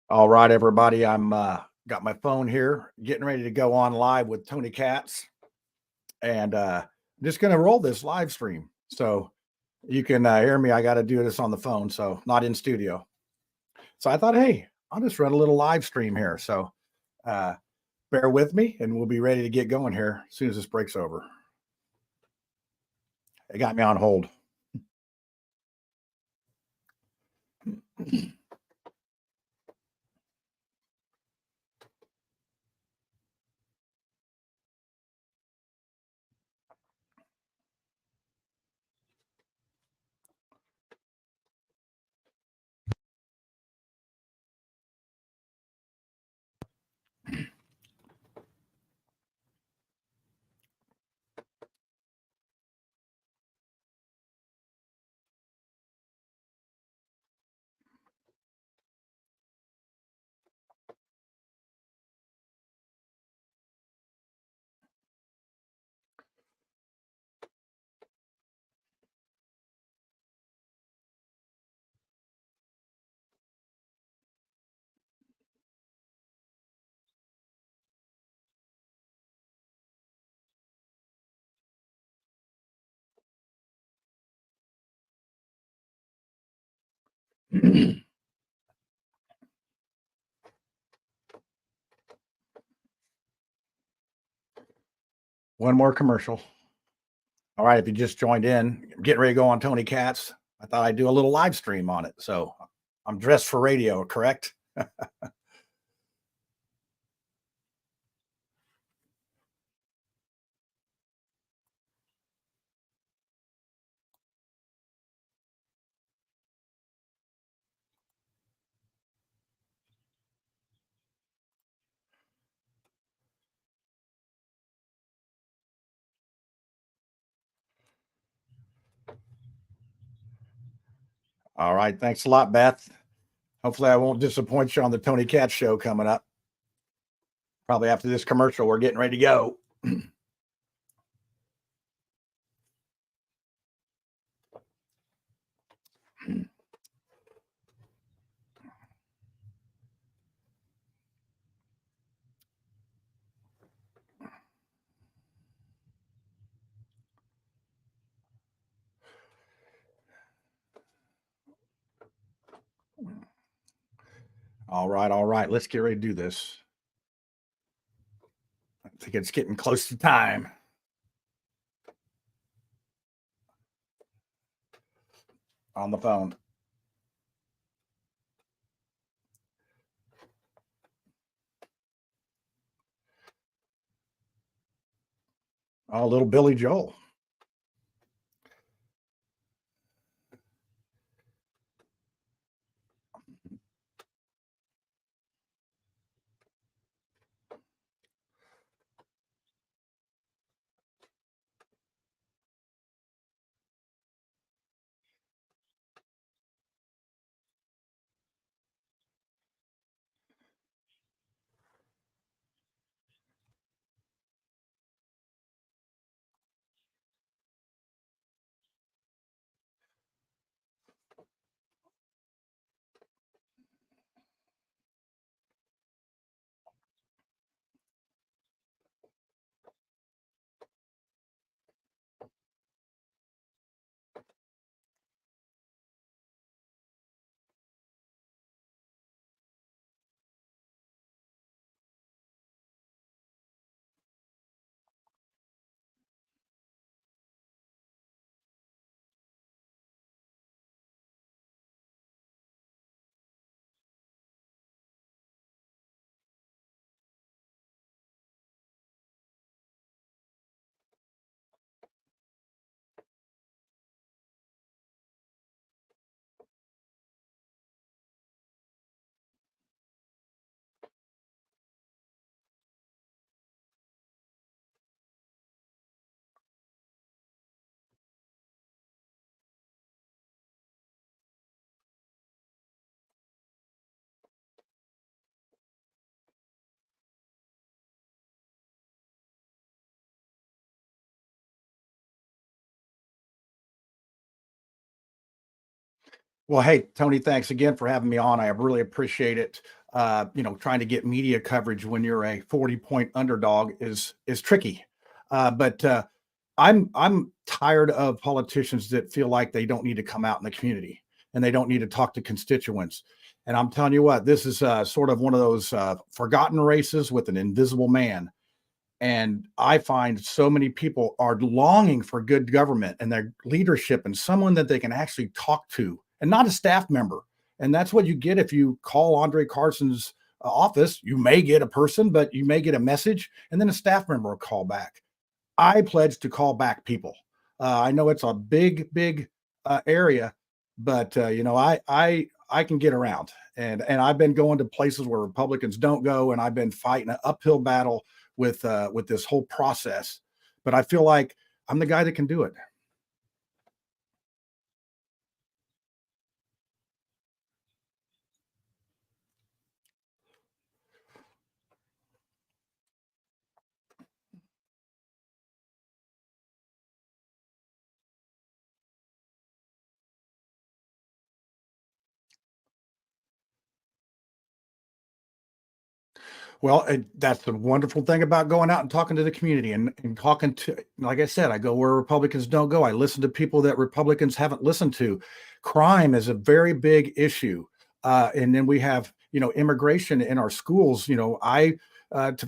All right, everybody. I'm got my phone here, getting ready to go on live with Tony Katz, and I'm just going to roll this live stream so you can hear me. I got to do this on the phone, so not in studio. So I thought, hey, I'll just run a little live stream here. So uh, bear with me, and we'll be ready to get going here as soon as this breaks over. It got me on hold. One more commercial. All right, if you just joined in, I'm getting ready to go on Tony Katz. I thought I'd do a little live stream on it. So I'm dressed for radio, correct? All right. Thanks a lot, Beth. Hopefully, I won't disappoint you on the Tony Katz show coming up. Probably after this commercial, we're getting ready to go. All right. All right. Let's get ready to do this. I think it's getting close to time. On the phone. Oh, little Billy Joel. Well, hey, Tony, thanks again for having me on. I really appreciate it. Trying to get media coverage when you're a 40-point underdog is tricky. But I'm tired of politicians that feel like they don't need to come out in the community and they don't need to talk to constituents. And I'm telling you what, this is sort of one of those forgotten races with an invisible man. And I find so many people are longing for good government and their leadership and someone that they can actually talk to and not a staff member. And that's what you get if you call Andre Carson's office. You may get a person, but you may get a message and then a staff member will call back. I pledge to call back people. I know it's a big area, but I can get around, and I've been going to places where Republicans don't go, and I've been fighting an uphill battle with this whole process. But I feel like I'm the guy that can do it. Well, and that's the wonderful thing about going out and talking to the community and talking to, like I said, I go where Republicans don't go. I listen to people that Republicans haven't listened to. Crime is a very big issue. And then we have, immigration in our schools. To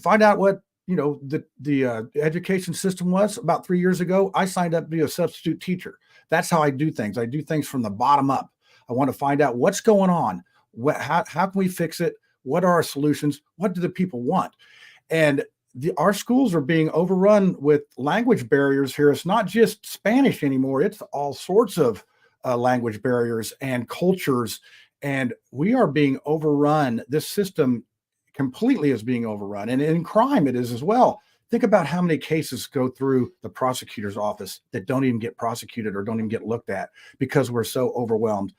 find out what, the education system was about 3 years ago, I signed up to be a substitute teacher. That's how I do things. I do things from the bottom up. I want to find out what's going on. How can we fix it? What are our solutions? What do the people want? And our schools are being overrun with language barriers here. It's not just Spanish anymore. It's all sorts of language barriers and cultures. And we are being overrun. This system completely is being overrun. And in crime, it is as well. Think about how many cases go through the prosecutor's office that don't even get prosecuted or don't even get looked at because we're so overwhelmed.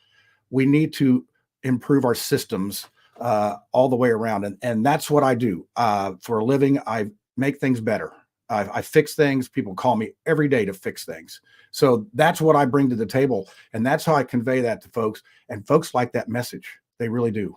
We need to improve our systems all the way around. And that's what I do for a living. I make things better. I fix things. People call me every day to fix things. So that's what I bring to the table. And that's how I convey that to folks. And folks like that message. They really do.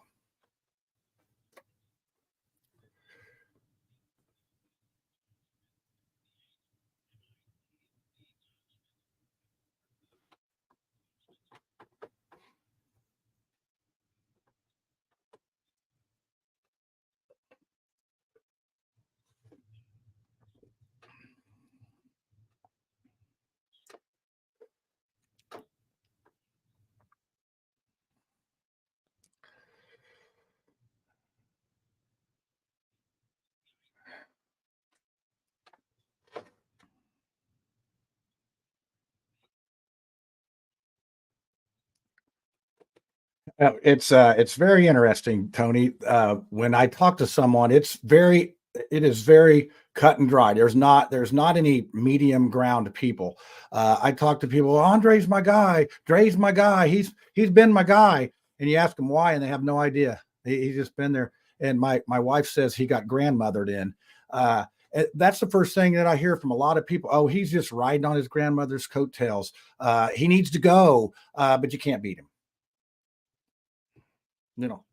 It's very interesting, Tony. When I talk to someone, it is very cut and dry. There's not any medium ground people. I talk to people. Andre's my guy. Dre's my guy. He's been my guy. And you ask them why, and they have no idea. He's just been there. And my wife says he got grandmothered in. That's the first thing that I hear from a lot of people. Oh, he's just riding on his grandmother's coattails. He needs to go, but you can't beat him. You know.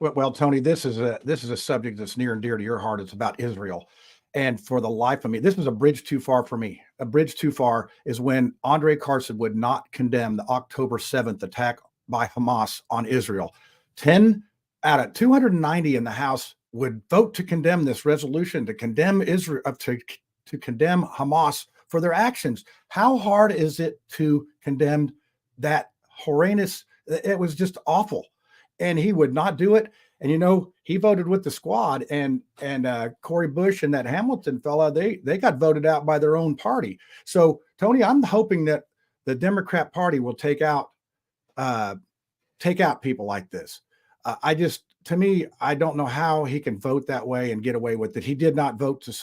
Well, Tony, this is a subject that's near and dear to your heart. It's about Israel, and for the life of me, this was a bridge too far for me. A bridge too far is when Andre Carson would not condemn the October 7th attack by Hamas on Israel. 10 out of 290 in the House would vote to condemn this resolution to condemn Israel to condemn Hamas for their actions. How hard is it to condemn that horrendous? It was just awful, and he would not do it. And he voted with the squad, and Corey Bush and that Hamilton fella, they got voted out by their own party. So Tony, I'm hoping that the Democrat Party will uh, take out people like this. To me, I don't know how he can vote that way and get away with it. He did not vote to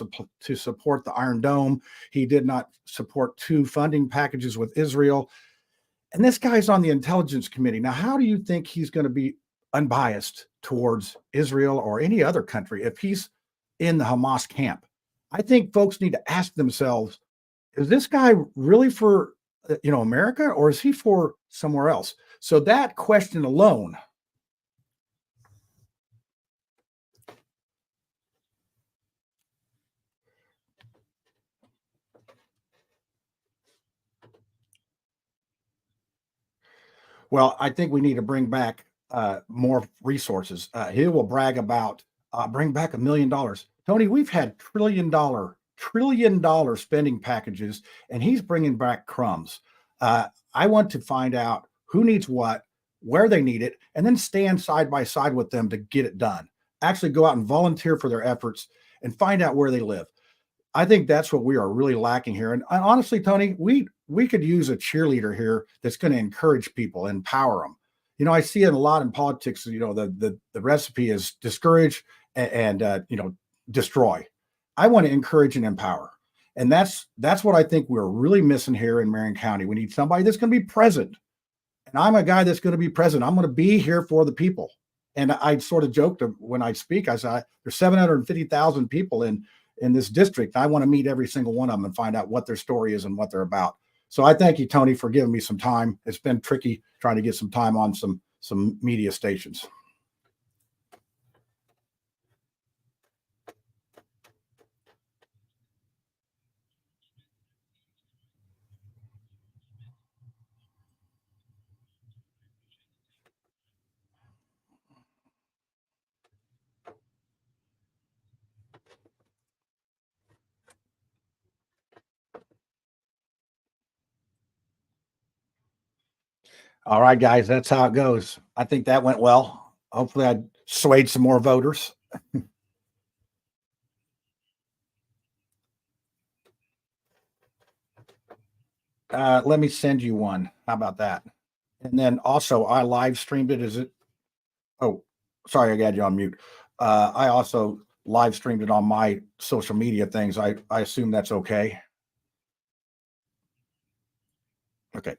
support the Iron Dome. He did not support two funding packages with Israel. And this guy's on the Intelligence Committee. Now, how do you think he's going to be unbiased towards Israel or any other country if he's in the Hamas camp? I think folks need to ask themselves, is this guy really for America, or is he for somewhere else? So that question alone. Well, I think we need to bring back more resources. He will brag about bring back $1 million. Tony, we've had trillion dollar spending packages, and he's bringing back crumbs. I want to find out who needs what, where they need it, and then stand side by side with them to get it done. Actually, go out and volunteer for their efforts and find out where they live. I think that's what we are really lacking here. And honestly, Tony, we could use a cheerleader here that's going to encourage people, empower them. I see it a lot in politics. The recipe is discourage and destroy. I want to encourage and empower, and that's what I think we're really missing here in Marion County. We need somebody that's going to be present, and I'm a guy that's going to be present. I'm going to be here for the people. And I sort of joked when I speak. I said there's 750,000 people in this district. I want to meet every single one of them and find out what their story is and what they're about. So I thank you, Tony, for giving me some time. It's been tricky trying to get some time on some media stations. All right, guys, that's how it goes. I think that went well. Hopefully I swayed some more voters. Let me send you one. How about that? And then also I live streamed it. Is it? Oh, sorry, I got you on mute. I also live streamed it on my social media things. I assume that's okay. Okay.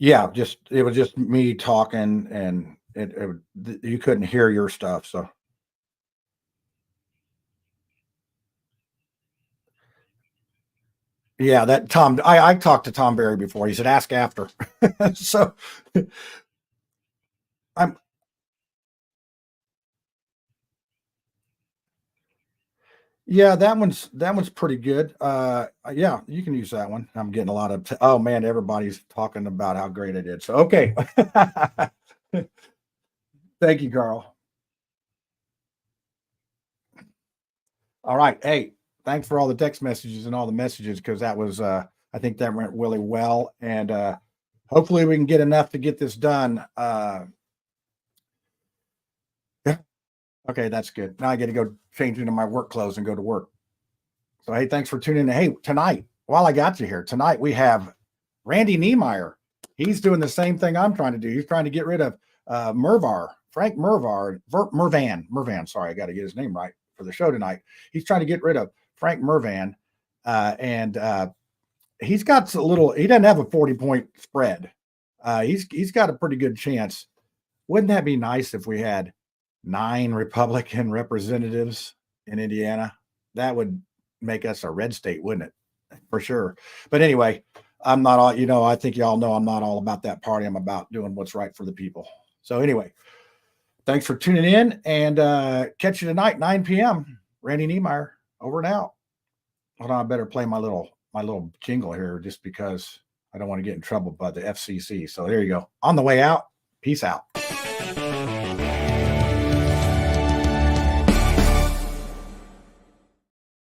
Yeah, it was just me talking, and you couldn't hear your stuff. So yeah, that Tom, I talked to Tom Berry before. He said ask after. So I'm yeah, that one's pretty good. Yeah, you can use that one. I'm getting a lot of oh man, everybody's talking about how great I did. So okay. Thank you, Carl. All right. Hey, thanks for all the text messages and all the messages because that was I think that went really well. And hopefully we can get enough to get this done. Yeah. Okay, that's good. Now I get to go change into my work clothes and go to work. So hey, thanks for tuning in. Hey, tonight, while I got you here, tonight we have Randy Niemeyer. He's doing the same thing I'm trying to do. He's trying to get rid of Frank Mervan. Sorry, I got to get his name right for the show tonight. He's trying to get rid of Frank Mervan, and he's got a little. He doesn't have a 40-point spread. He's got a pretty good chance. Wouldn't that be nice if we had 9 Republican representatives in Indiana? That would make us a red state, wouldn't it? For sure. But anyway, I'm not all, I think y'all know I'm not all about that party. I'm about doing what's right for the people. So anyway, thanks for tuning in, and catch you tonight, 9 p.m. Randy Niemeyer, over and out. Hold on, I better play my little jingle here just because I don't want to get in trouble by the FCC. So there you go. On the way out, peace out.